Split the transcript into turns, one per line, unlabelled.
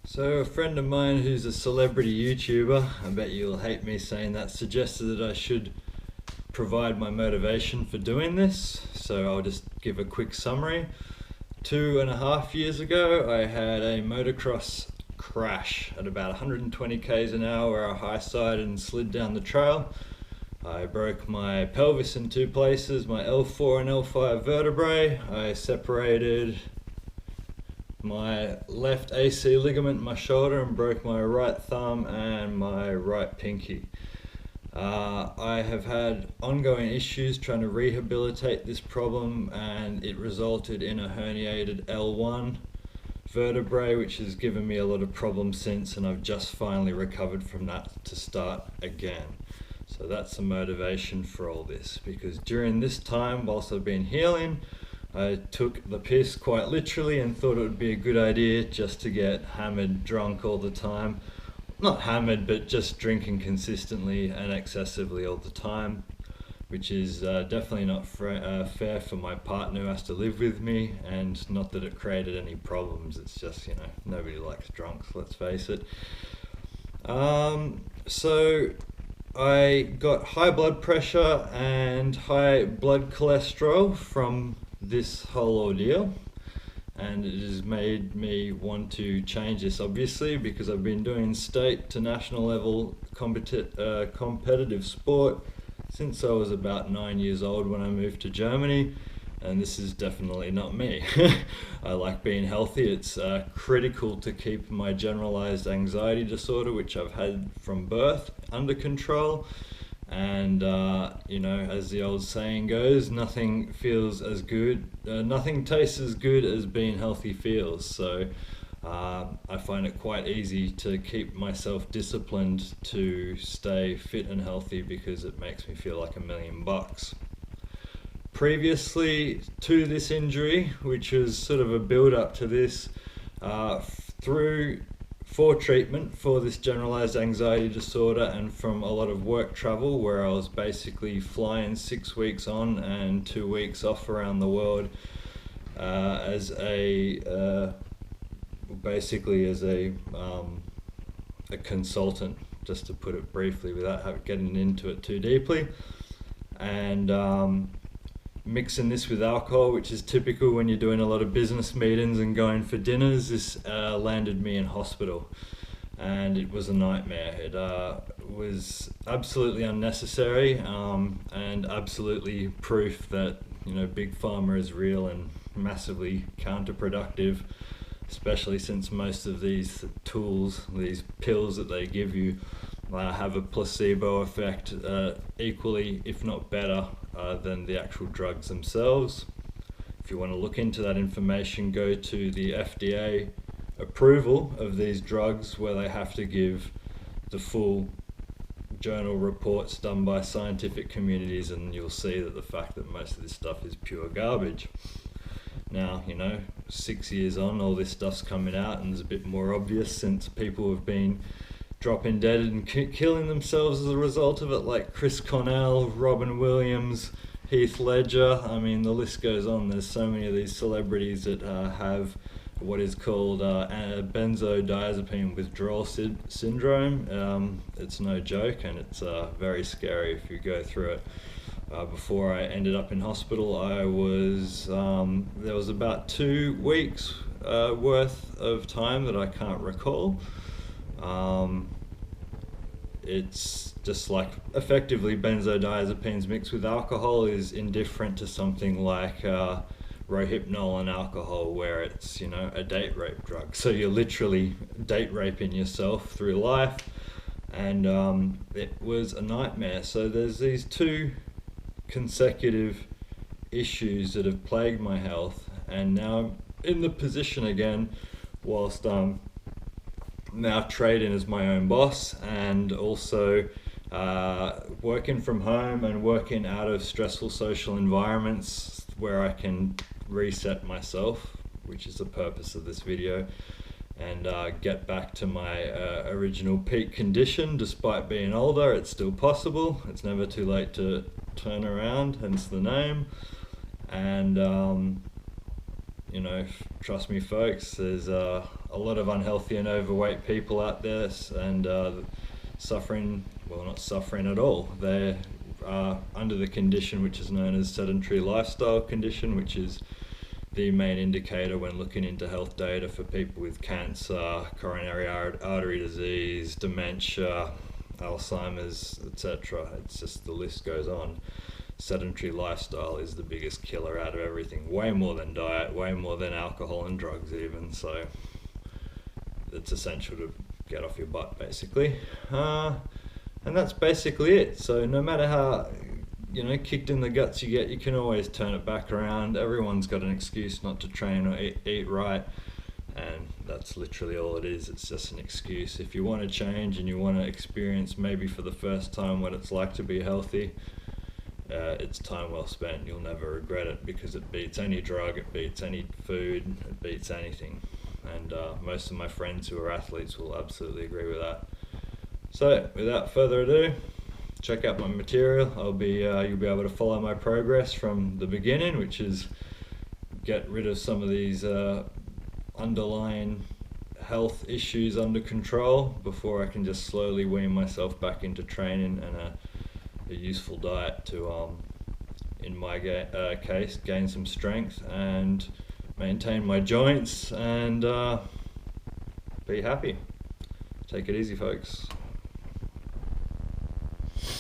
So a friend of mine who's a celebrity YouTuber, I bet you'll hate me saying that, suggested that I should provide my motivation for doing this. So I'll just give a quick summary. 2.5 years ago, I had a motocross crash at about 120 k's an hour where I high-sided and slid down the trail. I broke my pelvis in two places, my L4 and L5 vertebrae. I separated my left AC ligament in my shoulder and broke my right thumb and my right pinky. I have had ongoing issues trying to rehabilitate this problem, and it resulted in a herniated L1 vertebrae, which has given me a lot of problems since, and I've just finally recovered from that to start again. So that's the motivation for all this, because during this time, whilst I've been healing, I took the piss quite literally and thought it would be a good idea just to get hammered drunk all the time. Not hammered, but just drinking consistently and excessively all the time, which is definitely not fair for my partner who has to live with me, and not that it created any problems. It's just, nobody likes drunks, let's face it. So I got high blood pressure and high blood cholesterol from this whole ordeal, and it has made me want to change this, obviously, because I've been doing state to national level competitive sport since I was about 9 years old when I moved to Germany, and this is definitely not me. I like being healthy. It's critical to keep my generalized anxiety disorder, which I've had from birth, under control. And as the old saying goes, nothing feels as good, nothing tastes as good as being healthy feels. So I find it quite easy to keep myself disciplined to stay fit and healthy, because it makes me feel like $1,000,000. Previously to this injury, which was sort of a build up to this, for treatment for this generalized anxiety disorder, and from a lot of work travel where I was basically flying 6 weeks on and 2 weeks off around the world as a consultant, just to put it briefly without getting into it too deeply. And mixing this with alcohol, which is typical when you're doing a lot of business meetings and going for dinners, this landed me in hospital, and it was a nightmare. It was absolutely unnecessary, and absolutely proof that big pharma is real and massively counterproductive, especially since most of these tools, these pills that they give you, have a placebo effect equally, if not better, than the actual drugs themselves. If you want to look into that information, go to the FDA approval of these drugs, where they have to give the full journal reports done by scientific communities, and you'll see that the fact that most of this stuff is pure garbage. Now, 6 years on, all this stuff's coming out, and it's a bit more obvious since people have been dropping dead and killing themselves as a result of it, like Chris Cornell, Robin Williams, Heath Ledger. I mean, the list goes on. There's so many of these celebrities that have what is called benzodiazepine withdrawal syndrome. It's no joke, and it's very scary if you go through it. Before I ended up in hospital, there was about 2 weeks worth of time that I can't recall. It's just like, effectively, benzodiazepines mixed with alcohol is indifferent to something like Rohypnol and alcohol, where it's a date rape drug. So you're literally date raping yourself through life, and it was a nightmare. So there's these 2 consecutive issues that have plagued my health, and now I'm in the position again, whilst now trading as my own boss, and also working from home and working out of stressful social environments where I can reset myself, which is the purpose of this video, and get back to my original peak condition. Despite being older, it's still possible. It's never too late to turn around, hence the name. And you know, trust me folks, there's a lot of unhealthy and overweight people out there, and suffering, well, not suffering at all, they're under the condition which is known as sedentary lifestyle condition, which is the main indicator when looking into health data for people with cancer, coronary artery disease, dementia, Alzheimer's, etc. It's just, the list goes on. Sedentary lifestyle is the biggest killer out of everything, way more than diet, way more than alcohol and drugs even, so it's essential to get off your butt basically. And that's basically it. So no matter how, you know, kicked in the guts you get, you can always turn it back around. Everyone's got an excuse not to train or eat right, and that's literally all it is. It's just an excuse. If you want to change and you want to experience maybe for the first time what it's like to be healthy, it's time well spent. You'll never regret it, because it beats any drug, it beats any food, it beats anything. And most of my friends who are athletes will absolutely agree with that. So without further ado, check out my material. You'll be able to follow my progress from the beginning, which is get rid of some of these underlying health issues under control before I can just slowly wean myself back into training and a useful diet to, in my case, gain some strength and maintain my joints and be happy. Take it easy, folks.